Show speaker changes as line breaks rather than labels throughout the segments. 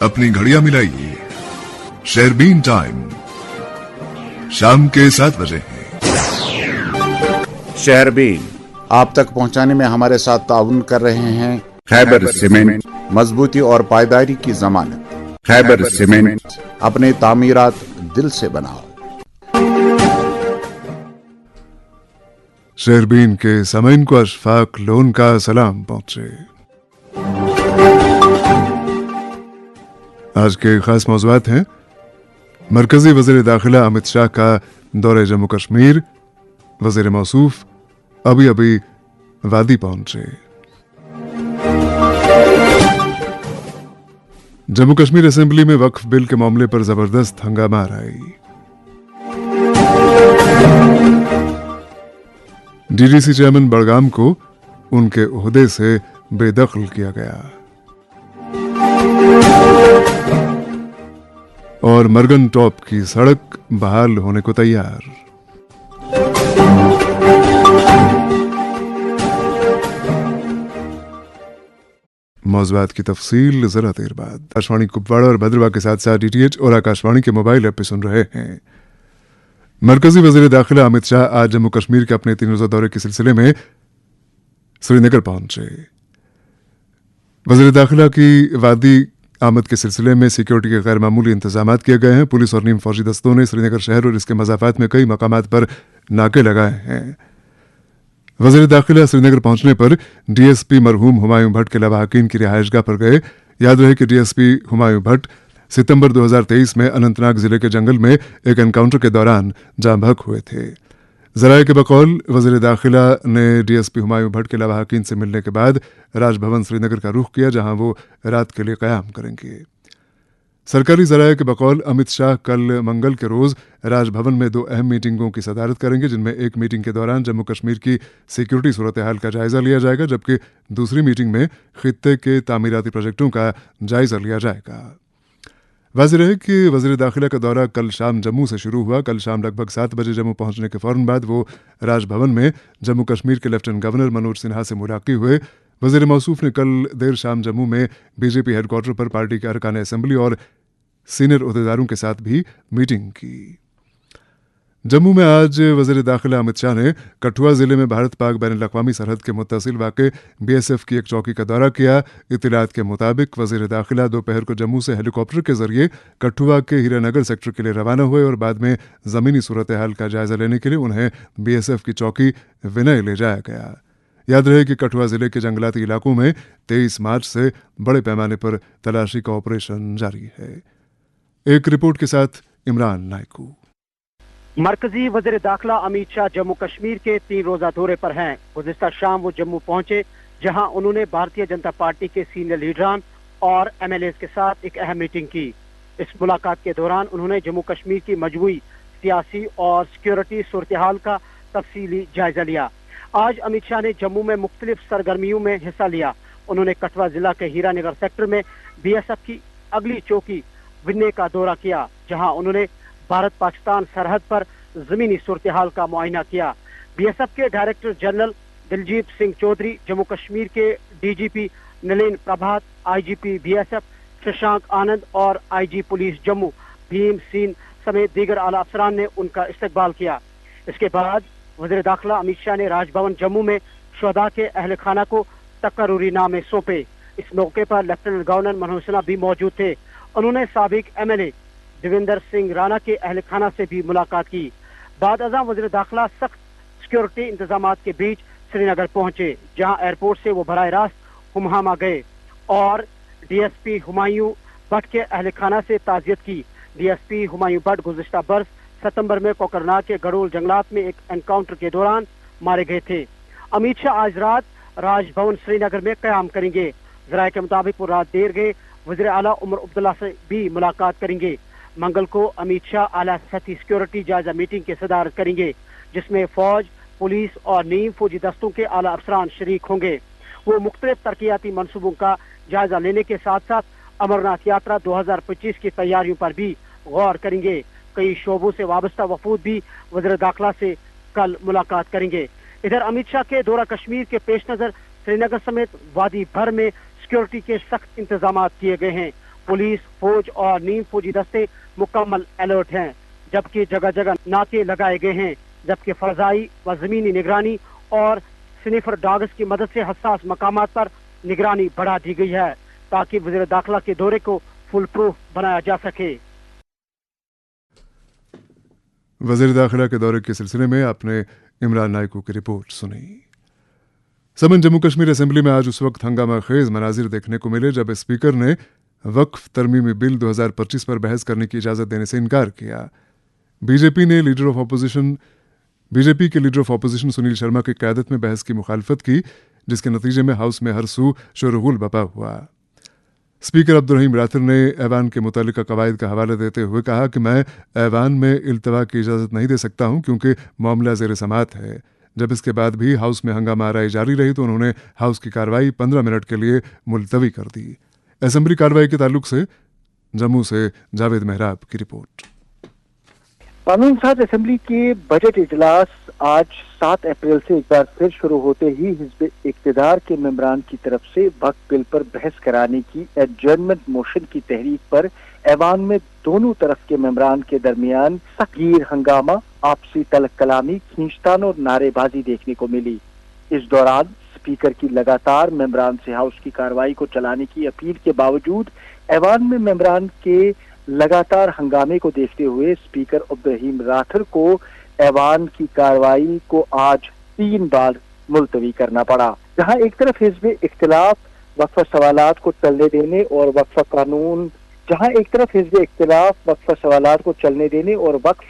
अपनी घड़ियां मिलाइए। शेरबीन टाइम शाम के 7 बजे है।
शेरबीन आप तक पहुंचाने में हमारे साथ ताउन कर रहे हैं खैबर सीमेंट, मजबूती और पायदारी की जमानत। खैबर सीमेंट, अपने तामीरात दिल से बनाओ।
शेरबीन के सामीन को अशफाक लोन का सलाम पहुंचे। आज के खास मौज़ूआत हैं मरकजी वज़ीर दाखिला अमित शाह का दौरे जम्मू कश्मीर, वज़ीर मौसूफ अभी अभी वादी पहुंचे। जम्मू कश्मीर असेंबली में वक्फ बिल के मामले पर जबरदस्त हंगामा आई। डीडीसी चेयरमैन बड़गाम को उनके ओहदे से बेदखल किया गया और मरगन टॉप की सड़क बहाल होने को तैयार। मौज़ूआत की तफसील जरा देर बाद। आकाशवाणी कुपवाड़ा और भद्रवाह के साथ साथ डीटीएच और आकाशवाणी के मोबाइल ऐप पे सुन रहे हैं। मरकजी वज़ीर दाखिला अमित शाह आज जम्मू कश्मीर के अपने 3 रोज़ा दौरे के सिलसिले में श्रीनगर पहुंचे। वज़ीर दाखिला की वादी आमद के सिलसिले में सिक्योरिटी के गैर मामूली इंतजाम किए गए हैं। पुलिस और नीम फौजी दस्तों ने श्रीनगर शहर और इसके मज़ाफ़ात में कई मकामात पर नाके लगाए हैं। वज़ीर दाखिला श्रीनगर पहुंचने पर डीएसपी मरहूम हुमायूं भट्ट के लवाहकीन की रिहायशगाह पर गए। याद रहे कि डीएसपी हुमायूं भट्ट सितंबर 2023 में अनंतनाग जिले के जंगल में एक एनकाउंटर के दौरान जाँ बहक हुए थे। ज़राए के बकौल वज़ीर दाखिला ने डीएसपी हुमायूं भट्ट के लवाहकीन से मिलने के बाद राजभवन श्रीनगर का रुख किया, जहां वो रात के लिए क़याम करेंगे। सरकारी ज़राए के बकौल अमित शाह कल मंगल के रोज़ राजभवन में 2 अहम मीटिंगों की सदारत करेंगे, जिनमें एक मीटिंग के दौरान जम्मू कश्मीर की सिक्योरिटी सूरत हाल का जायज़ा लिया जाएगा, जबकि दूसरी मीटिंग में खित्ते के तामीराती प्रोजेक्टों का जायज़ा लिया जाएगा। वाज़ेह है कि वज़ीर दाखिला का दौरा कल शाम जम्मू से शुरू हुआ। कल शाम लगभग 7 बजे जम्मू पहुंचने के फ़ौरन बाद वो राजभवन में जम्मू कश्मीर के लेफ्टिनेंट गवर्नर मनोज सिन्हा से मुलाकात हुए। वज़ीर मौसूफ ने कल देर शाम जम्मू में बीजेपी हेडक्वार्टर पर पार्टी के अरकान असेंबली और सीनियर ओहदेदारों के साथ भी मीटिंग की। जम्मू में आज वज़ीर दाखिला अमित शाह ने कठुआ जिले में भारत पाक बैन अल-अक़वामी सरहद के मुत्तसिल वाक़े बीएसएफ की एक चौकी का दौरा किया। इत्तलात के मुताबिक वज़ीर दाखिला दोपहर को जम्मू से हेलीकॉप्टर के जरिए कठुआ के हीरानगर सेक्टर के लिए रवाना हुए और बाद में ज़मीनी सूरत हाल का जायज़ा लेने के लिए उन्हें बीएसएफ की चौकी विनय ले जाया गया। याद रहे कि कठुआ जिले के जंगलाती इलाकों में 23 मार्च से बड़े पैमाने पर तलाशी का ऑपरेशन जारी है। एक रिपोर्ट के साथ इमरान नायकू।
मरकजी वज़ीर दाखिला अमित शाह जम्मू कश्मीर के 3 रोज़ा दौरे पर हैं। गुज़िश्ता शाम वो जम्मू पहुंचे, जहां उन्होंने भारतीय जनता पार्टी के सीनियर लीडरान और एमएलए के साथ एक अहम मीटिंग की। इस मुलाकात के दौरान उन्होंने जम्मू कश्मीर की मजमूई सियासी और सिक्योरिटी सूरत हाल का तफसीली जायजा लिया। आज अमित शाह ने जम्मू में मुख्तलिफ सरगर्मियों में हिस्सा लिया। उन्होंने कठुआ जिला के हीरानगर सेक्टर में बीएसएफ की अगली चौकी विनय का दौरा किया, जहां उन्होंने भारत पाकिस्तान सरहद पर जमीनी सूरत हाल का मुआयना किया। बीएसएफ के डायरेक्टर जनरल दिलजीत सिंह चौधरी, जम्मू कश्मीर के डीजीपी नलिन प्रभात, आईजीपी बीएसएफ शशांक आनंद और आईजी पुलिस जम्मू भीम सिंह समेत दीगर आला अफसरान ने उनका इस्तकबाल किया। इसके बाद वज़ीर दाखिला अमित शाह ने राजभवन जम्मू में शोहदा के अहल खाना को तकर्रुरी नामे सौंपे। इस मौके पर लेफ्टिनेंट गवर्नर मनोज सिन्हा भी मौजूद थे। उन्होंने साबिक एमएलए देवेंद्र सिंह राणा के अहल खाना से भी मुलाकात की। बाद अज़ां वज़ीर दाखिला सख्त सिक्योरिटी इंतजाम के बीच श्रीनगर पहुंचे, जहां एयरपोर्ट से वो बराह रास्त हुमहामा गए और डीएसपी हुमायूं भट्ट के अहल खाना से ताज़ियत की। डीएसपी हुमायूं भट्ट गुज़िश्ता बरस सितंबर में कोकरनाग के गड़ोल जंगलात में एक एनकाउंटर के दौरान मारे गए थे। अमित शाह आज रात राजभवन श्रीनगर में क़याम करेंगे। ज़राए के मुताबिक वो रात देर गए वज़ीर आला उमर अब्दुल्ला से भी मुलाकात करेंगे। मंगल को अमित शाह आला सतही सिक्योरिटी जायजा मीटिंग की सदारत करेंगे, जिसमें फौज, पुलिस और नीम फौजी दस्तों के आला अफसरान शरीक होंगे। वो मुख्तलिफ तरक्याती मनसूबों का जायजा लेने के साथ साथ अमरनाथ यात्रा 2025 की तैयारियों पर भी गौर करेंगे। कई शोबों से वाबस्ता वफूद भी वज़ीर दाखिला से कल मुलाकात करेंगे। इधर अमित शाह के दौरा कश्मीर के पेश नज़र श्रीनगर समेत वादी भर में सिक्योरिटी के सख्त इंतजाम किए गए हैं। पुलिस, फौज और नीम फौजी दस्ते मुकम्मल अलर्ट हैं, जबकि जगह जगह नाके लगाए गए हैं, जबकि फजाई व जमीनी निगरानी और स्निफर डॉग्स की मदद से हसास मकामात पर निगरानी बढ़ा दी गई है ताकि वज़ीर दाखिला के दौरे को फुल प्रूफ बनाया जा सके।
वज़ीर दाखिला के दौरे के सिलसिले में आपने इमरान नाइकू की रिपोर्ट सुनी। समन जम्मू कश्मीर असेंबली में आज उस वक्त हंगामा खेज मनाजिर देखने को मिले जब स्पीकर ने वक्फ तरमीमी बिल 2025 पर बहस करने की इजाजत देने से इनकार किया। बीजेपी के leader of opposition Sunil Sharma की क़यादत में बहस की मुखालफत की, जिसके नतीजे में हाउस में हर सू शोरगुल बपा हुआ। स्पीकर अब्दुल रहीम राथिर ने ऐवान के मुतालिका कवायद का हवाला देते हुए कहा कि मैं ऐवान में इल्तवा की इजाज़त नहीं दे सकता हूं क्योंकि मामला ज़ेर समात है। जब इसके बाद भी हाउस में हंगामा आराई जारी रही तो उन्होंने हाउस की कार्रवाई 15 मिनट के लिए मुलतवी कर दी। असेंबली कार्रवाई के ताल्लुक से जम्मू से जावेद मेहराब की रिपोर्ट।
कानून साज असेंबली के बजट इजलास आज 7 अप्रैल से एक बार फिर शुरू होते ही हिज़्ब इक़्तिदार के मेंबरान की तरफ से वक्फ बिल पर बहस कराने की एडजर्नमेंट मोशन की तहरीक पर ऐवान में दोनों तरफ के मेंबरान के दरमियान सख्त हंगामा, आपसी तलक कलामी, खींचतान और नारेबाजी देखने को मिली। इस दौरान स्पीकर की लगातार मेंबरान से हाउस की कार्रवाई को चलाने की अपील के बावजूद ऐवान में मेंबरान के लगातार हंगामे को देखते हुए स्पीकर अब्दुल रहीम राथिर को ऐवान की कार्रवाई को आज 3 बार मुलतवी करना पड़ा। जहां एक तरफ हिज़्ब इख्तिलाफ वक्फ सवालात को चलने देने और वक्फ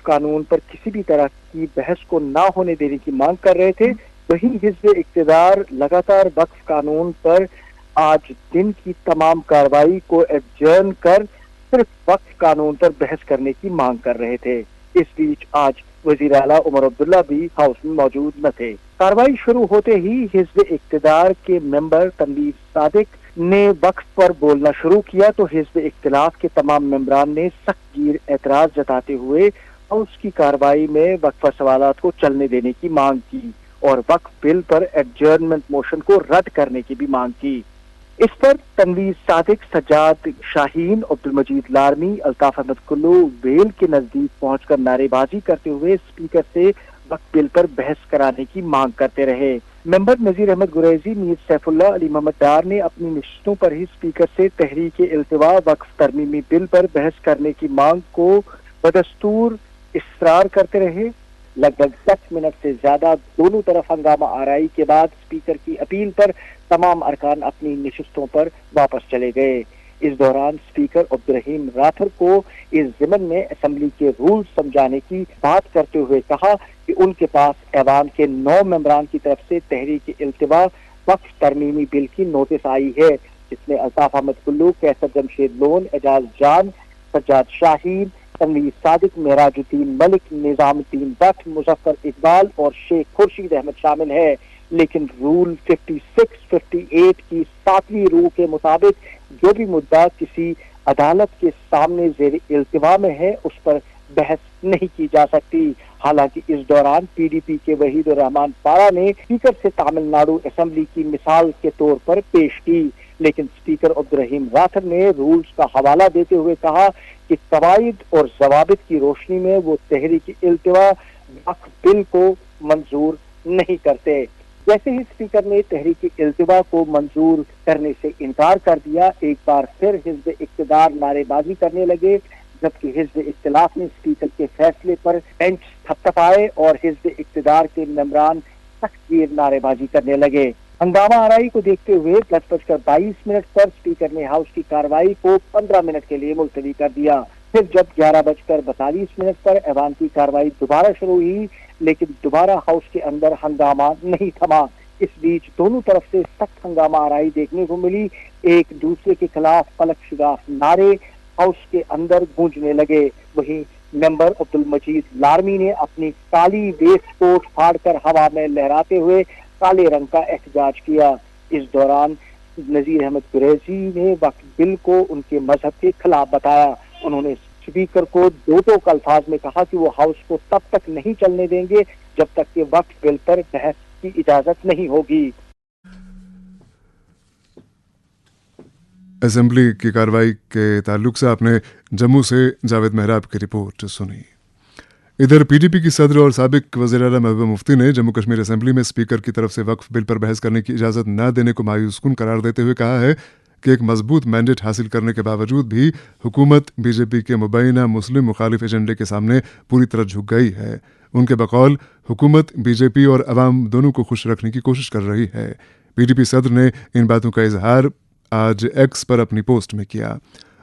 कानून पर किसी भी तरह की बहस को ना होने देने की मांग कर रहे थे, वहीं हिज़्ब इख्तिदार लगातार वक्फ कानून पर आज दिन की तमाम कार्रवाई को एडजर्न कर सिर्फ वक्फ कानून पर बहस करने की मांग कर रहे थे। इस बीच आज वजीर आला उमर अब्दुल्ला भी हाउस में मौजूद न थे। कार्रवाई शुरू होते ही हिज़्ब इख्तिदार के मेंबर तनवीर सादिक ने वक्फ पर बोलना शुरू किया तो हिज़्ब इख्तिलाफ के तमाम मेंबरान ने सख्तगीर एतराज जताते हुए हाउस की कार्रवाई में वक्फ सवालात को चलने देने की मांग की और वक्फ बिल पर एडजर्नमेंट मोशन को रद्द करने की भी मांग की। इस पर तनवीर सादिक, सज्जाद शाहीन, अब्दुल मजीद लारमी, अल्ताफ अहमद कुल्लू वेल के नजदीक पहुंचकर नारेबाजी करते हुए स्पीकर से वक्फ बिल पर बहस कराने की मांग करते रहे। मेंबर नजीर अहमद गुरैजी, मीर सैफुल्लाह, अली मोहम्मद डार ने अपनी निश्चितों पर ही स्पीकर से तहरीक इल्तिवा वक्फ तरमीमी बिल पर बहस करने की मांग को बदस्तूर इसरार करते रहे। लगभग 10 मिनट से ज्यादा दोनों तरफ हंगामा आराई के बाद स्पीकर की अपील पर तमाम अरकान अपनी निशिस्तों पर वापस चले गए। इस दौरान स्पीकर अब्दुल रहीम राथिर को इस ज़िमन में असेंबली के रूल्स समझाने की बात करते हुए कहा कि उनके पास ऐवान के 9 मेंबरान की तरफ से तहरीक इल्तिवा वक्फ तरमीमी बिल की नोटिस आई है, जिसमें अल्ताफ अहमद कुल्लू, कैसर जमशेद लोन, एजाज जान, सज्जाद शाहीन, तनवीर सादिक, मेराजुद्दीन मलिक, निजामुद्दीन भट्ट, मुजफ्फर इकबाल और शेख खुर्शीद अहमद शामिल है। लेकिन रूल 56-58 की 7वीं रूह के मुताबिक जो भी मुद्दा किसी अदालत के सामने ज़ेर इल्तिवा में है उस पर बहस नहीं की जा सकती। हालांकि इस दौरान पीडीपी के वहीदुर रहमान पारा ने स्पीकर से तमिलनाडु असेंबली की मिसाल के तौर पर पेश की, लेकिन स्पीकर अब्दुल रहीम राथिर ने रूल्स का हवाला देते हुए कहा कि कवायद और जवाबित की रोशनी में वो तहरीक इल्तिवा वक्फ बिल को मंजूर नहीं करते। जैसे ही स्पीकर ने तहरीक इल्तिवा को मंजूर करने से इनकार कर दिया, एक बार फिर हिज़्ब इक़्तिदार नारेबाजी करने लगे, जबकि हिज़्ब इख्तिलाफ ने स्पीकर के फैसले पर बेंच थपथपाए और हिज़्ब इक़्तिदार के मेंबरान सख्त नारेबाजी करने लगे। हंगामा आराई को देखते हुए 10:22 पर स्पीकर ने हाउस की कार्रवाई को 15 मिनट के लिए मुलतवी कर दिया। फिर जब 11:42 पर ऐवान की कार्रवाई दोबारा शुरू हुई, लेकिन दोबारा हाउस के अंदर हंगामा नहीं थमा। इस बीच दोनों तरफ से सख्त हंगामा आराई देखने को मिली। एक दूसरे के खिलाफ पलक शिगाफ नारे हाउस के अंदर गूंजने लगे। वहीं मेंबर अब्दुल मजीद लारमी ने अपनी काली वेस्ट कोट फाड़कर हवा में लहराते हुए काले रंग का एहतजाज किया। इस दौरान नजीर अहमद कुरैशी ने वक्फ बिल को उनके मजहब के खिलाफ बताया। उन्होंने स्पीकर को दो टोक अल्फाज में कहा कि वो हाउस को तब तक नहीं चलने देंगे जब तक कि वक्फ बिल पर बहस की इजाजत नहीं होगी।
असेंबली की कार्रवाई के ताल्लुक से आपने जम्मू से जावेद मेहराब की रिपोर्ट सुनी। इधर पीडीपी की सदर और साबिक वज़ीर-ए-आला महबूबा मुफ्ती ने जम्मू कश्मीर असेंबली में स्पीकर की तरफ से वक्फ बिल पर बहस करने की इजाज़त न देने को मायूसकुन करार देते हुए कहा है कि एक मजबूत मैंडेट हासिल करने के बावजूद भी हुकूमत बीजेपी के मुबैना मुस्लिम मुखालिफ एजेंडे के सामने पूरी तरह झुक गई है। उनके बकौल हुकूमत बीजेपी और अवाम दोनों को खुश रखने की कोशिश कर रही है। पीडीपी सदर ने इन बातों का इजहार आज एक्स पर अपनी पोस्ट में किया।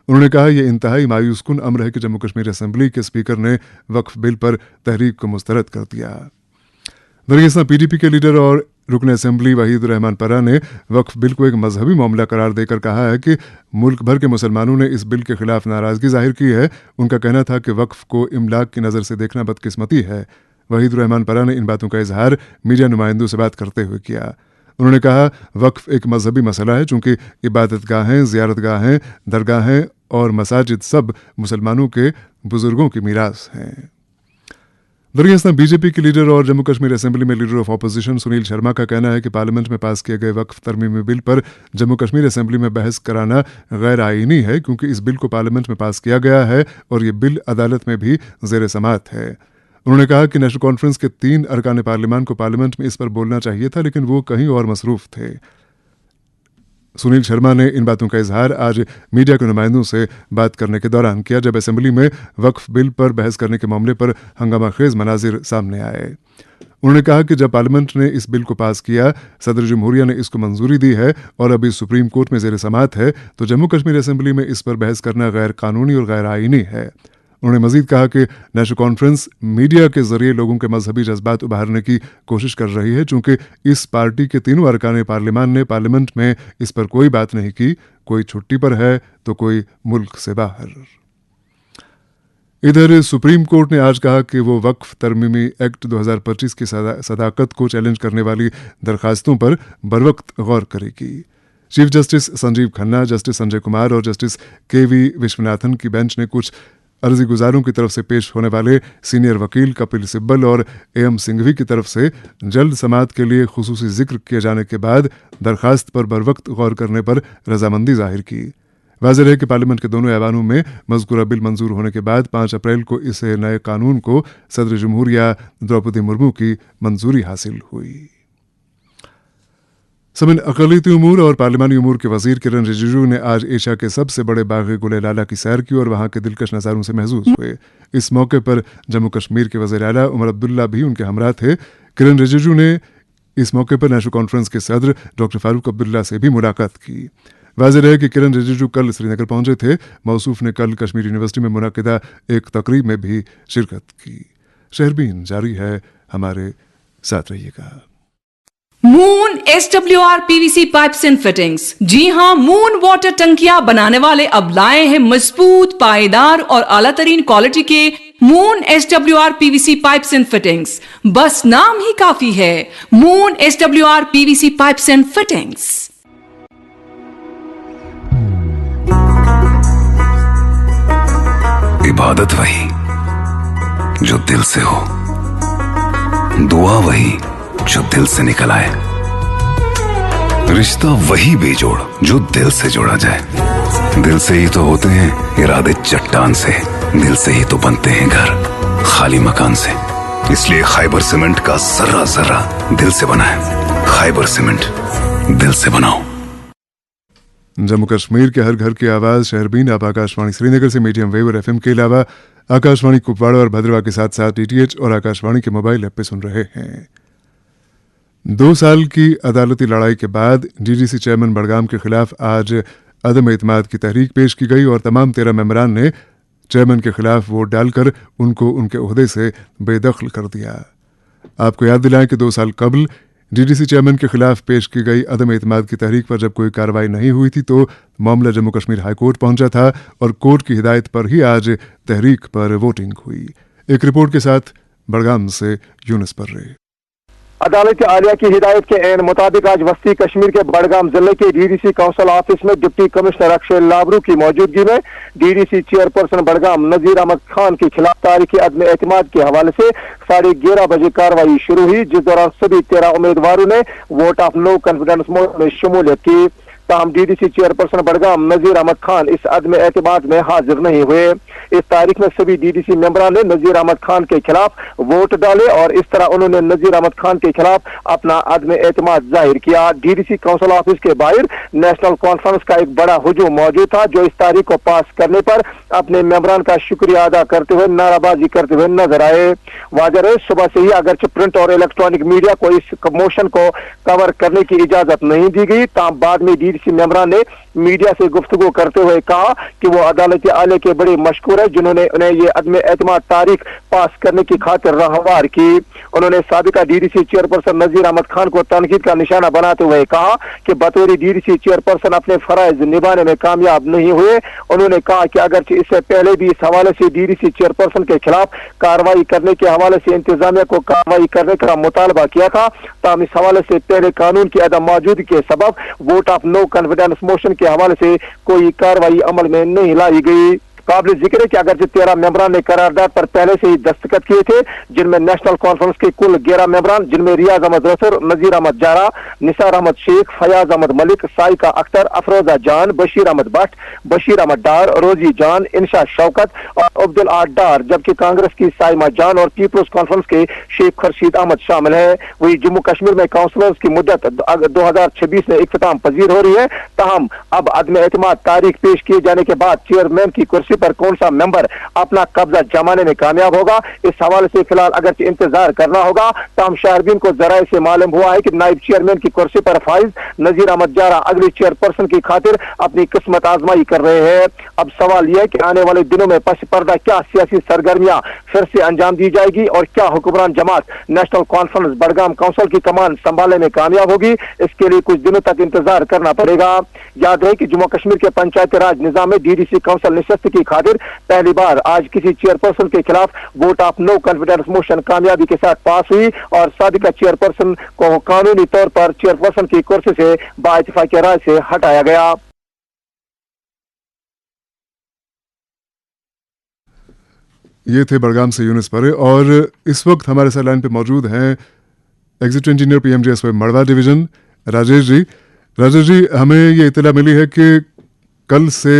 उन्होंने कहा यह इंतहाई मायूसकुन अमर है कि जम्मू कश्मीर असेंबली के स्पीकर ने वक्फ बिल पर तहरीक को मुस्तरद कर दिया। दरअसल पीडीपी के लीडर और रुकन असेंबली वहीद रहमान परा ने वक्फ बिल को एक मजहबी मामला करार देकर कहा है कि मुल्क भर के मुसलमानों ने इस बिल के खिलाफ नाराजगी जाहिर की है। उनका कहना था कि वक्फ को इमलाक की नज़र से देखना बदकिस्मती है। वहीद रहमान परा ने इन बातों का इजहार मीडिया नुमाइंदों से बात करते हुए किया। उन्होंने कहा वक्फ एक मजहबी मसला है, चूंकि इबादतगाहें, ज़ियारतगाहें, दरगाहें और मसाजिद सब मुसलमानों के बुजुर्गों की मीरास हैं। दरअसल बीजेपी के लीडर और जम्मू कश्मीर असेंबली में leader of opposition Sunil Sharma का कहना है कि पार्लियामेंट में पास किए गए वक्फ तरमीमी बिल पर जम्मू कश्मीर असेंबली में बहस कराना गैर आईनी है, क्योंकि इस बिल को पार्लियामेंट में पास किया गया है और ये बिल अदालत में भी ज़ेर समाअत है। उन्होंने कहा कि नेशनल कॉन्फ्रेंस के 3 अरकान पार्लियामान को पार्लियामेंट में इस पर बोलना चाहिए था, लेकिन वो कहीं और मसरूफ थे। सुनील शर्मा ने इन बातों का इजहार आज मीडिया के नुमाइंदों से बात करने के दौरान किया, जब असेंबली में वक्फ बिल पर बहस करने के मामले पर हंगामा खेज मनाजिर सामने आए। उन्होंने कहा कि जब पार्लियामेंट ने इस बिल को पास किया, सदर जमहूरिया ने इसको मंजूरी दी है और अभी सुप्रीम कोर्ट में ज़ेर समाअत है, तो जम्मू कश्मीर असेंबली में इस पर बहस करना गैर कानूनी और गैर आईनी है। उन्होंने मजीद कहा कि नेशनल कॉन्फ्रेंस मीडिया के जरिए लोगों के मजहबी जज्बात उभारने की कोशिश कर रही है, चूंकि इस पार्टी के 3 अरकान पार्लियामान ने पार्लियामेंट में इस पर कोई बात नहीं की। कोई छुट्टी पर है तो कोई मुल्क से बाहर। इधर सुप्रीम कोर्ट ने आज कहा कि वो वक्फ तरमीमी एक्ट 2025 की सदाकत को चैलेंज करने वाली दरखास्तों पर बरवक्त गौर करेगी। Chief justice Sanjeev Khanna, justice Sanjay Kumar और जस्टिस केवी विश्वनाथन की बेंच ने कुछ अर्जी गुजारों की तरफ से पेश होने वाले सीनियर वकील कपिल सिब्बल और एम सिंघवी की तरफ से जल्द समाअत के लिए खुसूसी जिक्र किए जाने के बाद दरखास्त पर बरवक्त गौर करने पर रजामंदी जाहिर की। वाज़ेह है कि पार्लियामेंट के दोनों ऐवानों में मज़कूरा बिल मंजूर होने के बाद 5 अप्रैल को इस नए कानून को सदर जमहूरिया द्रौपदी मुर्मू की मंजूरी हासिल हुई। समिन अक़लियती उमूर और पार्लिमानी उमूर के वज़ीर किरण रिजिजू ने आज एशिया के सबसे बड़े बाग़ गुलेलाला की सैर की और वहाँ के दिलकश नज़ारों से महसूस हुए। इस मौके पर जम्मू कश्मीर के वज़ीर-ए-आला उमर अब्दुल्ला भी उनके हमरा थे। किरण रिजिजू ने इस मौके पर नेशनल कॉन्फ्रेंस के सदर डॉक्टर फारूक अब्दुल्ला से भी मुलाकात की। वाज़ेह है कि किरण रिजिजू कल श्रीनगर पहुंचे थे। मौसूफ ने कल कश्मीर यूनिवर्सिटी में मुनाकिदा एक तकरीब में भी शिरकत की। शहरबीन जारी है, हमारे साथ रहिएगा।
Moon SWR PVC pipes and fittings. जी हां, मून वाटर टंकियां बनाने वाले अब लाए हैं मजबूत, पायदार और आला तरीन क्वालिटी के moon SWR PVC pipes and fittings. बस नाम ही काफी है, moon SWR PVC pipes and fittings.
इबादत वही जो दिल से हो, दुआ वही जो दिल से निकल आए, रिश्ता वही बेजोड़ जो दिल से जोड़ा जाए। दिल से ही तो होते हैं इरादे चट्टान से, दिल से ही तो बनते हैं घर खाली मकान से। इसलिए खैबर सीमेंट का जर्रा जर्रा दिल से बना है। खैबर सीमेंट, दिल से बनाओ।
जम्मू कश्मीर के हर घर की आवाज़ शहरबीन आप आकाशवाणी श्रीनगर से मीडियम वेव और FM के अलावा आकाशवाणी कुपवाड़ा और भद्रवा के साथ साथ DTH और आकाशवाणी के मोबाइल ऐप पे सुन रहे हैं। 2 साल की अदालती लड़ाई के बाद DDC चेयरमैन बड़गाम के खिलाफ आज अदम एतमाद की तहरीक पेश की गई और तमाम 13 मेंबरान ने चेयरमैन के खिलाफ वोट डालकर उनको उनके ओहदे से बेदखल कर दिया। आपको याद दिलाएं कि 2 साल कबल DDC चेयरमैन के खिलाफ पेश की गई अदम एतमाद की तहरीक पर जब कोई कार्रवाई नहीं हुई थी तो मामला जम्मू कश्मीर हाई कोर्ट पहुंचा था और कोर्ट की हिदायत पर ही आज तहरीक पर वोटिंग हुई। एक रिपोर्ट के साथ बड़गाम से यूनुस पर्रे।
अदालत आलिया की हिदायत के एन मुताबिक आज वस्ती कश्मीर के बड़गाम जिले के DDC काउंसिल ऑफिस में डिप्टी कमिश्नर अक्षय लाबरू की मौजूदगी में DDC चेयरपर्सन बड़गाम नजीर अहमद खान के खिलाफ तारीखी अदम एतमाद के हवाले से 11:30 बजे कार्रवाई शुरू हुई, जिस दौरान सभी 13 उम्मीदवारों ने vote of no confidence mode में शमूलियत की। ताहम डीडीसी चेयरपर्सन बडगाम नजीर अहमद खान इस अदम एतमाद में हाजिर नहीं हुए। इस तारीख में सभी डीडीसी मेंबरान ने नजीर अहमद खान के खिलाफ वोट डाले और इस तरह उन्होंने नजीर अहमद खान के खिलाफ अपना अदम एतमाद जाहिर किया। डीडीसी काउंसिल ऑफिस के बाहर नेशनल कॉन्फ्रेंस का एक बड़ा हुजूम मौजूद था, जो इस तारीख को पास करने पर अपने मेंबरान का शुक्रिया अदा करते हुए नाराबाजी करते हुए नजर आए। वाजह है, सुबह से ही अगरचे प्रिंट और इलेक्ट्रॉनिक मीडिया को इस मोशन को कवर करने की इजाजत नहीं दी गई, ताम बाद में डीडीसी मेंबरान ने मीडिया से गुफ्तगू करते हुए कहा कि वो अदालत आले के बड़े मशहूर है, जिन्होंने उन्हें ये अदम एतमाद तारीख पास करने की खातिर रहवार की। उन्होंने साबिका डीडीसी चेयरपर्सन नजीर अहमद खान को तनकीद का निशाना बनाते हुए कहा कि बतौर डीडीसी चेयरपर्सन अपने फराइज निभाने में कामयाब नहीं हुए। उन्होंने कहा कि अगरचे इससे पहले भी इस हवाले से डीडीसी चेयरपर्सन के खिलाफ कार्रवाई करने के हवाले से इंतजामिया को कार्रवाई करने का मुतालबा किया था, ताम इस हवाले से पहले कानून की अदम मौजूदगी के सबब vote of no confidence motion के हवाले से कोई कार्रवाई अमल में नहीं लाई गई। काबिल जिक्र है कि अगरचे 13 मेंबरान ने करारदाद पर पहले से ही दस्तखत किए थे, जिनमें नेशनल कॉन्फ्रेंस के कुल 11 मेंबरान, जिनमें रियाज अहमद रसर, नजीर अहमद जारा, निसार अहमद शेख, फयाज अहमद मलिक, साइका अख्तर, अफरोजा जान, बशीर अहमद भट्ट, बशीर अहमद डार, रोजी जान, इंशा शौकत और अब्दुल आद डार, जबकि कांग्रेस की साइमा जान और पीपल्स कॉन्फ्रेंस के शेख खर्शीद अहमद शामिल है। वही जम्मू कश्मीर में काउंसलर्स की मुद्दत 2026 में इख्तिताम पजीर हो रही है, ताहम अब अदम एतमाद तारीख पेश किए जाने के बाद चेयरमैन की कुर्सी पर कौन सा मेंबर अपना कब्जा जमाने में कामयाब होगा, इस हवाले से फिलहाल अगर इंतजार करना होगा। ताहम शहरबीन को जराये से मालूम हुआ है कि नायब चेयरमैन की कुर्सी पर फाइज नजीर अहमद जारा अगली चेयरपर्सन की खातिर अपनी किस्मत आजमाई कर रहे हैं। अब सवाल यह है कि आने वाले दिनों में पस पर्दा क्या सियासी सरगर्मियां फिर से अंजाम दी जाएगी और क्या हुक्मरान जमात नेशनल कॉन्फ्रेंस बडगाम काउंसिल की कमान संभालने में कामयाब होगी, इसके लिए कुछ दिनों तक इंतजार करना पड़ेगा। याद है कि जम्मू कश्मीर के पंचायती राज निजाम में डीडीसी काउंसिल निशस्त की खातिर पहली बार आज किसी चेयरपर्सन के खिलाफ vote of no confidence motion कामयाबी के साथ पास हुई और साबिका चेयरपर्सन को कानूनी तौर पर चेयरपर्सन की कुर्सी से बाइत्तेफाक राय से हटाया गया।
ये थे बड़गाम से यूनुस परे और इस वक्त हमारे साथ लाइन पे मौजूद हैं एग्जीक्यूटिव इंजीनियर पीएमजीएसवाई मड़वा डिवीजन राजेश जी। राजेश जी, हमें ये इत्तला मिली है कि कल से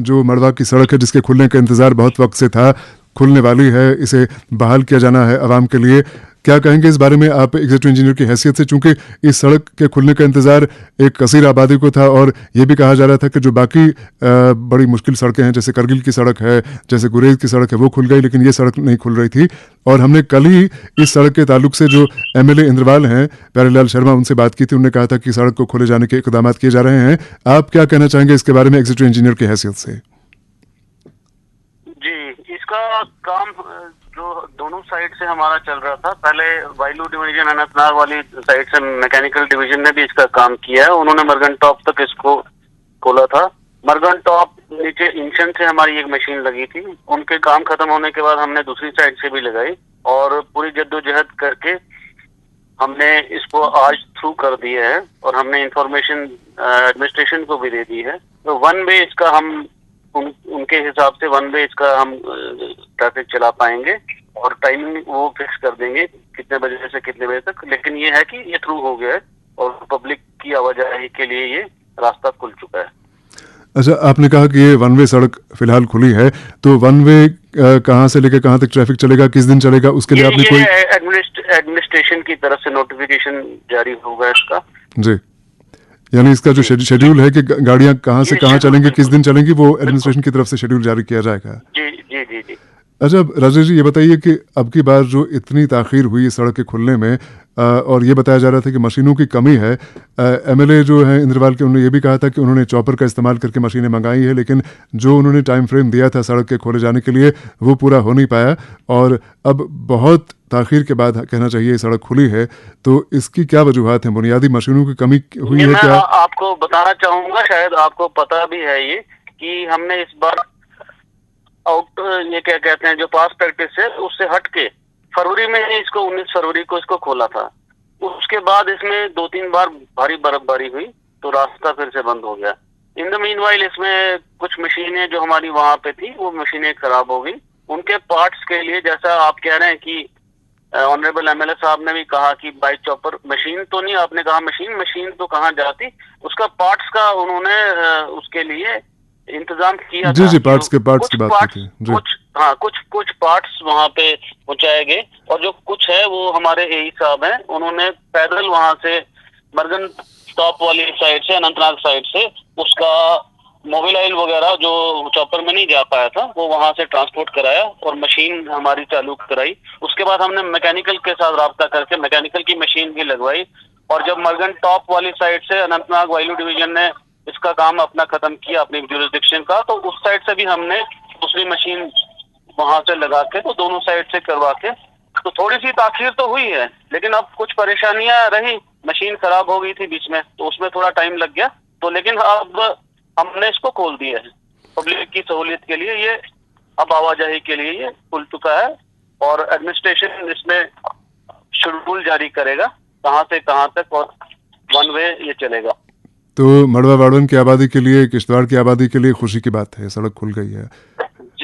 जो मड़वा की सड़क है जिसके खुलने का इंतजार बहुत वक्त से था, खुलने वाली है, इसे बहाल किया जाना है आवाम के लिए। क्या कहेंगे इस बारे में आप एग्जीक्यूटिव इंजीनियर की हैसियत से, चूंकि इस सड़क के खुलने का इंतजार एक कसीर आबादी को था और ये भी कहा जा रहा था कि जो बाकी बड़ी मुश्किल सड़कें हैं जैसे करगिल की सड़क है, जैसे गुरेज की सड़क है, वो खुल गई, लेकिन ये सड़क नहीं खुल रही थी। और हमने कल ही इस सड़क के ताल्लुक से जो एमएलए इंद्रवाल हैं प्यारेलाल शर्मा, उनसे बात की थी। उन्होंने कहा था कि सड़क को खोले जाने के इकदाम किए जा रहे हैं। आप क्या कहना चाहेंगे इसके बारे में एग्जीक्यूटिव इंजीनियर की हैसियत से?
जी, इसका काम जो दोनों साइड से हमारा चल रहा था, पहले वाइलू डिवीजन अनंतनाग वाली साइड से मैकेनिकल डिवीजन ने भी इसका काम किया है। उन्होंने मरगन टॉप तक इसको खोला था। मरगन टॉप नीचे इंशन से हमारी एक मशीन लगी थी, उनके काम खत्म होने के बाद हमने दूसरी साइड से भी लगाई और पूरी जद्दोजहद करके हमने इसको आज थ्रू कर दिया है और हमने इंफॉर्मेशन एडमिनिस्ट्रेशन को भी दे दी है। तो वन वे इसका हम उनके हिसाब से वन वे इसका हम ट्रैफिक चला पाएंगे और टाइमिंग वो फिक्स कर देंगे कितने बजे से कितने बजे तक। लेकिन ये है कि ये थ्रू हो गया है और पब्लिक की आवाजाही के लिए ये रास्ता खुल चुका है।
अच्छा, आपने कहा कि ये वन वे सड़क फिलहाल खुली है, तो वन वे कहाँ से लेकर कहाँ तक ट्रैफिक चलेगा, किस दिन चलेगा, उसके लिए आपने कोई
एडमिनिस्ट्रेशन की तरफ से नोटिफिकेशन जारी होगा इसका? जी,
यानी इसका जो शेड्यूल है कि गाड़ियां कहाँ से कहाँ चलेंगी, किस दिन चलेंगी, वो एडमिनिस्ट्रेशन की तरफ से शेड्यूल जारी किया जाएगा।
जी जी जी जी।
अच्छा राजेश जी, ये बताइए कि अब की बार जो इतनी ताखीर हुई सड़क के खुलने में और ये बताया जा रहा था कि मशीनों की कमी है, एमएलए जो है इंद्रवाल के, उन्होंने ये भी कहा था कि उन्होंने चॉपर का इस्तेमाल करके मशीनें मंगाई है, लेकिन जो उन्होंने टाइम फ्रेम दिया था सड़क के खोले जाने के लिए वो पूरा हो नहीं पाया और अब बहुत ताखीर के बाद कहना चाहिए सड़क खुली है। तो इसकी क्या वजूहात हैं? बुनियादी मशीनों की कमी हुई है क्या?
आपको बताना चाहूंगा, शायद आपको पता भी है ये कि हमने इस बार आउट ये क्या कहते हैं जो पास प्रैक्टिस है उससे हट के फरवरी में ही इसको 19 फरवरी को इसको खोला था। उसके बाद इसमें 2-3 बार भारी बर्फबारी हुई तो रास्ता फिर से बंद हो गया। इन द मीनवाइल इसमें कुछ मशीनें जो हमारी वहां पे थी वो मशीनें खराब हो गई। उनके पार्ट्स के लिए जैसा आप कह रहे हैं कि ऑनरेबल एमएलए साहब ने भी कहा कि बाइक चॉपर मशीन तो नहीं, आपने कहा मशीन तो कहाँ जाती, उसका पार्ट्स का उन्होंने उसके लिए इंतजाम किया
जी
था।
जी, पार्ट्स की बात की थी।
कुछ पार्ट्स वहाँ पे पहुंचाए गए और जो कुछ है वो हमारे एई साहब हैं, उन्होंने पैदल वहां से मरगन टॉप वाली साइड से, अनंतनाग साइड से उसका मोबाइल वगैरह जो चॉपर में नहीं जा पाया था वो वहां से ट्रांसपोर्ट कराया और मशीन हमारी चालू कराई। उसके बाद हमने मैकेनिकल के साथ राब्ता करके मैकेनिकल की मशीन भी लगवाई और जब मरगन टॉप वाली साइड से अनंतनाग वायलू डिवीजन ने इसका काम अपना खत्म किया अपनी ज्यूरिसडिक्शन का, तो उस साइड से भी हमने दूसरी मशीन वहां से लगा के, तो दोनों साइड से करवा के, तो थोड़ी सी ताखीर तो हुई है लेकिन अब कुछ परेशानियां रही, मशीन खराब हो गई थी बीच में तो उसमें थोड़ा टाइम लग गया, तो लेकिन अब हमने इसको खोल दिया है पब्लिक की सहूलियत के लिए, ये अब आवाजाही के लिए ये खुल चुका है और एडमिनिस्ट्रेशन इसमें शेड्यूल जारी करेगा कहां से कहां तक और वन वे ये चलेगा।
तो मड़वा वाड़वन की आबादी के लिए, किश्तवाड़ की आबादी के लिए खुशी की बात है, सड़क खुल गई है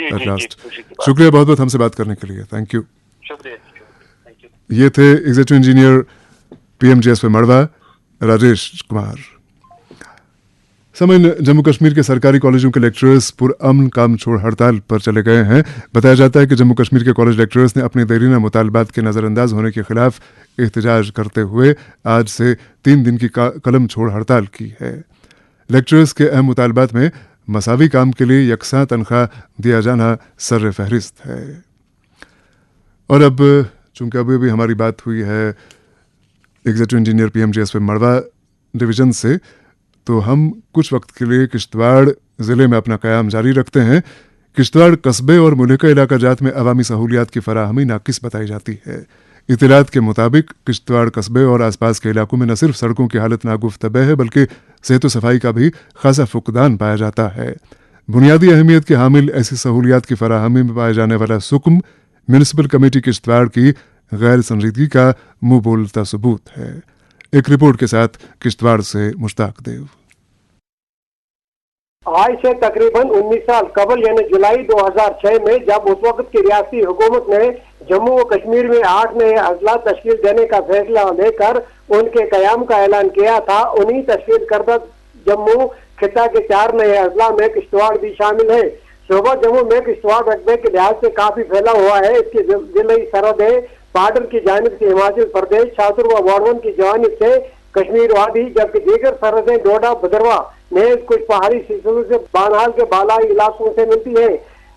एट लास्ट। शुक्रिया बहुत बहुत हमसे बात करने के लिए, थैंक यू।
शुक्रिया, थैंक यू।
ये थे एग्जीक्यूटिव इंजीनियर पीएमजीएसवाई मड़वा राजेश कुमार। समय जम्मू कश्मीर के सरकारी कॉलेजों के लेक्चरर्स पुरअमन काम छोड़ हड़ताल पर चले गए हैं। बताया जाता है कि जम्मू कश्मीर के कॉलेज लेक्चरर्स ने अपने देरीना मुतालबात के नज़रअंदाज होने के खिलाफ एहतजाज करते हुए आज से 3 दिन की कलम छोड़ हड़ताल की है। लेक्चरर्स के अहम मुतालबात में मसावी काम के लिए यकसा तनख्वाह दिया जाना सर फहरिस्त है। और अब चूंकि अभी हमारी बात हुई है एग्जीक्यूटिव इंजीनियर पीएमजीएसवाई मड़वा डिवीजन से, तो हम कुछ वक्त के लिए किश्तवाड़ ज़िले में अपना क़याम जारी रखते हैं। किश्तवाड़ कस्बे और मुल्का इलाका जात में अवामी सहूलियात की फराहमी नाकिस बताई जाती है। इतलात के मुताबिक किश्तवाड़ कस्बे और आसपास के इलाकों में न सिर्फ सड़कों की हालत नागुफ्तबे है बल्कि सेहत सफाई का भी खासा फुकदान पाया जाता है। बुनियादी अहमियत के हामिल ऐसी सहूलियात की फराहमी में पाया जाने वाला सुकम म्यूनिसिपल कमेटी किश्तवाड़ की गैर संजीदगी का मुंह बोलता सबूत है। एक रिपोर्ट के साथ किश्तवाड़ से मुश्ताक देव।
आज से तकरीबन 19 साल कबल यानी जुलाई 2006 में जब उस वक्त की रियासती हुकूमत ने जम्मू व कश्मीर में 8 नए अजला तश्कील देने का फैसला लेकर उनके कयाम का ऐलान किया था, उन्हीं तश्कील करदा जम्मू खिता के 4 नए अजला में किश्तवाड़ भी शामिल है। शोबा जम्मू में किश्तवाड़ रकबे के लिहाज से काफी फैला हुआ है। इसकी जिले सरहदें बॉर्डर की जानिब से हिमाचल प्रदेश, छात्र व वाड़वन की जानिब से कश्मीर वादी, जबकि दीगर सरहदें डोडा भद्रवा में कुछ पहाड़ी सिलसिलों से बानहाल के बालाई इलाकों से मिलती है।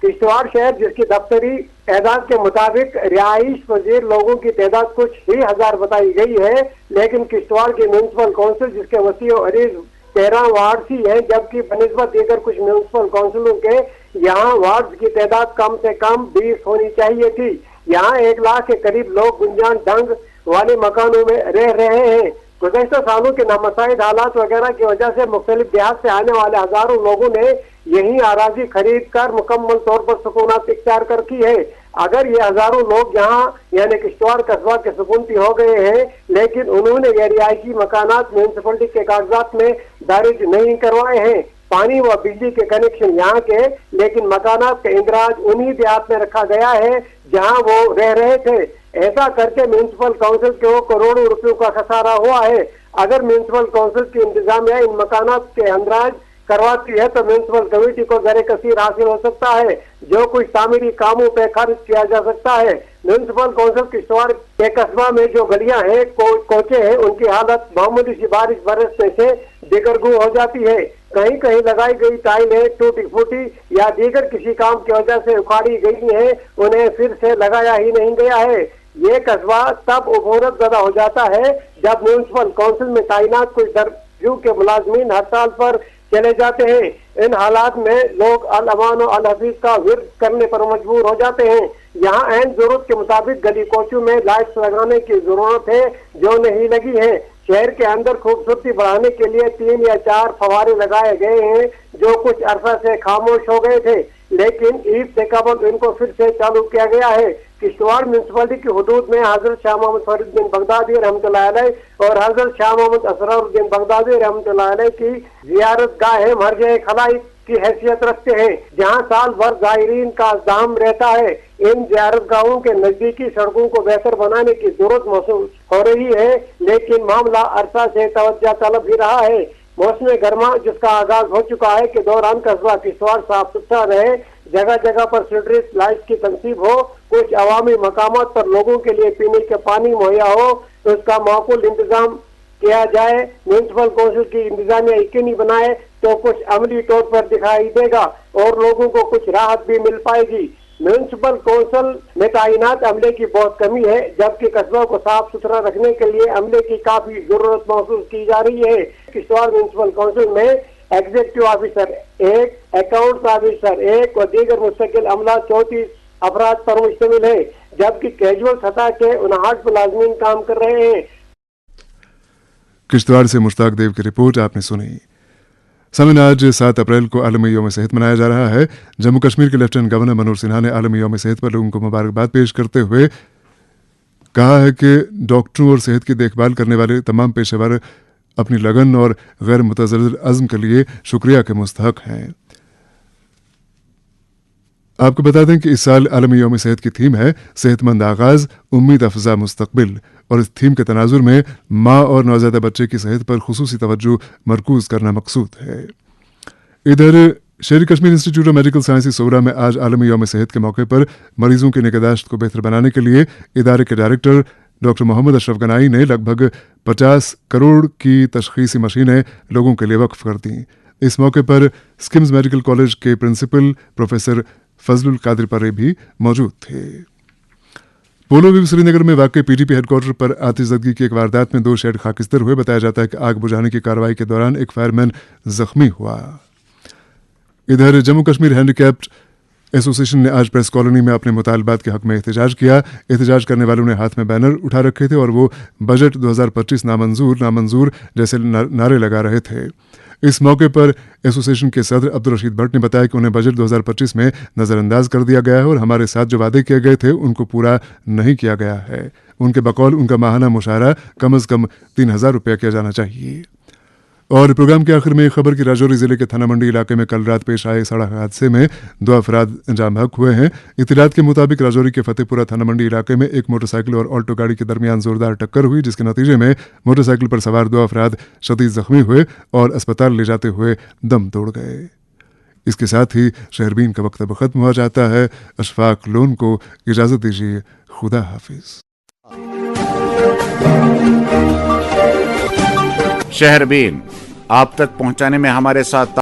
किश्तवाड़ शहर जिसकी दफ्तरी तादाद के मुताबिक रिहाइश पजीर लोगों की तादाद कुछ ही हजार बताई गई है, लेकिन किश्तवाड़ की म्यूनसिपल काउंसिल जिसके वसी और अरीज 13 वार्ड ही है, जबकि बनिस्बत दीगर कुछ म्यूनसिपल काउंसिलों के यहाँ वार्ड की तादाद कम से कम 20 होनी चाहिए थी। यहाँ 1 लाख के करीब लोग गुंजान ढंग वाले मकानों में रह रहे हैं। गुज़श्ता सालों के नामसाइद हालात वगैरह की वजह से मुख्तलिफ देहात से आने वाले हजारों लोगों ने यही आराजी खरीद कर मुकम्मल तौर पर सुकूनात इख्तियार कर की है। अगर ये हजारों लोग यहाँ यानी किश्तवाड़ कस्बा के सुकूनती हो गए हैं, लेकिन उन्होंने ये रिहायशी मकानात म्यूनसिपलिटी के कागजात में दर्ज नहीं करवाए हैं। पानी व बिजली के कनेक्शन यहाँ के, लेकिन मकानात का इंदराज उन्हीं देहात में रखा गया है जहाँ वो रह रहे थे। ऐसा करके म्यूनसिपल काउंसिल को करोड़ों रुपयों का खसारा हुआ है। अगर म्यूनसिपल काउंसिल की इंतजामिया इन मकानात के अंदराज करवाती है तो म्यूनसिपल कमेटी को ज़र कसीर हासिल हो सकता है, जो कुछ तामीरी कामों पे खर्च किया जा सकता है। म्यूनसिपल काउंसिल किश्तवाड़ के कस्बा में जो गलियां हैं, कोचे हैं, उनकी हालत मामूली सी बारिश बरसने से दिगरगू हो जाती है। कहीं कहीं लगाई गई टाइलें टूटी फूटी या दीगर किसी काम की वजह से उखाड़ी गई हैं, उन्हें फिर से लगाया ही नहीं गया है। ये कस्बा तब उपौरत ज़्यादा हो जाता है जब म्यूनसिपल काउंसिल में तैनात कुछ दर्जों के मुलाजमीन हड़ताल पर चले जाते हैं। इन हालात में लोग अल अमान और अल हफीज का विरोध करने पर मजबूर हो जाते हैं। यहाँ ऐन जरूरत के मुताबिक गली कोचों में लाइट्स लगाने की जरूरत है जो नहीं लगी है। शहर के अंदर खूबसूरती बढ़ाने के लिए 3 या 4 फवारे लगाए गए हैं जो कुछ अरसा से खामोश हो गए थे, लेकिन ईद से कबल इनको फिर से चालू किया गया है। किश्तवाड़ म्यूनसिपलिटी की हदूद में हजरत शाह मोहम्मद फरीदुद्दीन बगदादी रहमतुल्लाह अलैह और हजरत शाह मोहम्मद असरारुद्दीन बगदादी रहमतुल्लाह अलैह की जियारत गाह है। मरजे खलाइक की हैसियत रखते हैं, जहां साल भर ज़ायरीन का दाम रहता है। इन ज़ियारत गाहों के नजदीकी सड़कों को बेहतर बनाने की जरूरत महसूस हो रही है, लेकिन मामला अरसा से तवज्जो तलब ही रहा है। मौसम गर्मा जिसका आगाज हो चुका है के दौरान कस्बा किश्तवाड़ साफ सुथरा रहे, जगह जगह पर सिल्ड्रेज लाइट की तनसीब हो, कुछ अवामी मकामात पर लोगों के लिए पीने के पानी मुहैया हो, तो उसका माकूल इंतजाम किया जाए। म्यूनसिपल कौंसिल की इंतजामिया यकीनी बनाए तो कुछ अमली तौर पर दिखाई देगा और लोगों को कुछ राहत भी मिल पाएगी। म्यूनसिपल कौंसिल में तैनात अमले की बहुत कमी है, जबकि कस्बा को साफ सुथरा रखने के लिए अमले की काफी जरूरत महसूस की जा रही है। किश्तवाड़ म्यूनसिपल कौंसिल में एग्जीक्यूटिव ऑफिसर 1, अकाउंट्स ऑफिसर 1 और दीगर मुस्तकिल अमला 34 अफराद पर मुश्तमिल है, जबकि कैजुअल सतह के 59 मुलाजमीन काम कर रहे हैं।
किश्तवाड़ से मुश्ताक देव की रिपोर्ट आपने सुनी। सामने आज 7 अप्रैल को आलमी यौम सेहत मनाया जा रहा है। जम्मू कश्मीर के लेफ्टिनेंट गवर्नर मनोज सिन्हा ने आलमी यौम सेहत पर लोगों को मुबारकबाद पेश करते हुए कहा है कि डॉक्टरों और सेहत की देखभाल करने वाले तमाम पेशेवर अपनी लगन और गैर मुतज़ल्ज़िल अज़्म के लिए शुक्रिया के मुस्तहक हैं। आपको बता दें कि इस साल आलमी यौम सेहत की थीम है सेहतमंद आगाज उम्मीद अफजा मुस्तकबिल, और इस थीम के तनाजुर में माँ और नौज़ादा बच्चे की सेहत पर खुसूसी तवज्जो मरकूज करना मकसूद है। इधर Sher Kashmir institute of medical sciences Soura में आज आलमी यौम सेहत के मौके पर मरीजों की निगहदाश्त को बेहतर बनाने के लिए इदारे के डायरेक्टर डॉक्टर मोहम्मद अशरफ गनाई ने लगभग 50 करोड़ की तशखीसी मशीनें लोगों के लिए वक्फ कर दी। इस मौके पर स्किम्स मेडिकल कॉलेज के प्रिंसिपल प्रोफेसर फजलुल कादिर परे भी मौजूद थे। पोलो वीव श्रीनगर में वाक़ पीटीपी हेडक्वार्टर पर आतिशज़दगी की एक वारदात में 2 शेड खाकिस्तर हुए। बताया जाता है कि आग बुझाने की कार्रवाई के दौरान एक फायरमैन जख्मी हुआ। इधर जम्मू कश्मीर हैंडीकैप्ड एसोसिएशन ने आज प्रेस कॉलोनी में अपने मुतालबात के हक में एहतजाज किया। एहतजाज करने वालों ने हाथ में बैनर उठा रखे थे और वो बजट 2025 नामंजूर जैसे नारे लगा रहे थे। इस मौके पर एसोसिएशन के सदर अब्दुल रशीद भट्ट ने बताया कि उन्हें बजट 2025 में नज़रअंदाज कर दिया गया है और हमारे साथ जो वादे किए गए थे उनको पूरा नहीं किया गया है। उनके बकौल उनका माहाना मुशायरा कम से कम 3000 रुपया किया जाना चाहिए। और प्रोग्राम के आखिर में एक खबर की राजौरी जिले के थाना मंडी इलाके में कल रात पेश आए सड़क हादसे में 2 अफराद जाम हक हुए हैं। इत्तलात के मुताबिक राजौरी के फतेहपुरा थाना मंडी इलाके में एक मोटरसाइकिल और ऑल्टो गाड़ी के दरमियान जोरदार टक्कर हुई, जिसके नतीजे में मोटरसाइकिल पर सवार 2 अफराद शदीद जख्मी हुए और अस्पताल ले जाते हुए दम तोड़ गए। इसके साथ ही शहरबीन का वक्त अब खत्म हो जाता है। अशफाक लोन को इजाजत दीजिए। खुदा हाफिज।
शहरबीन आप तक पहुंचाने में हमारे साथ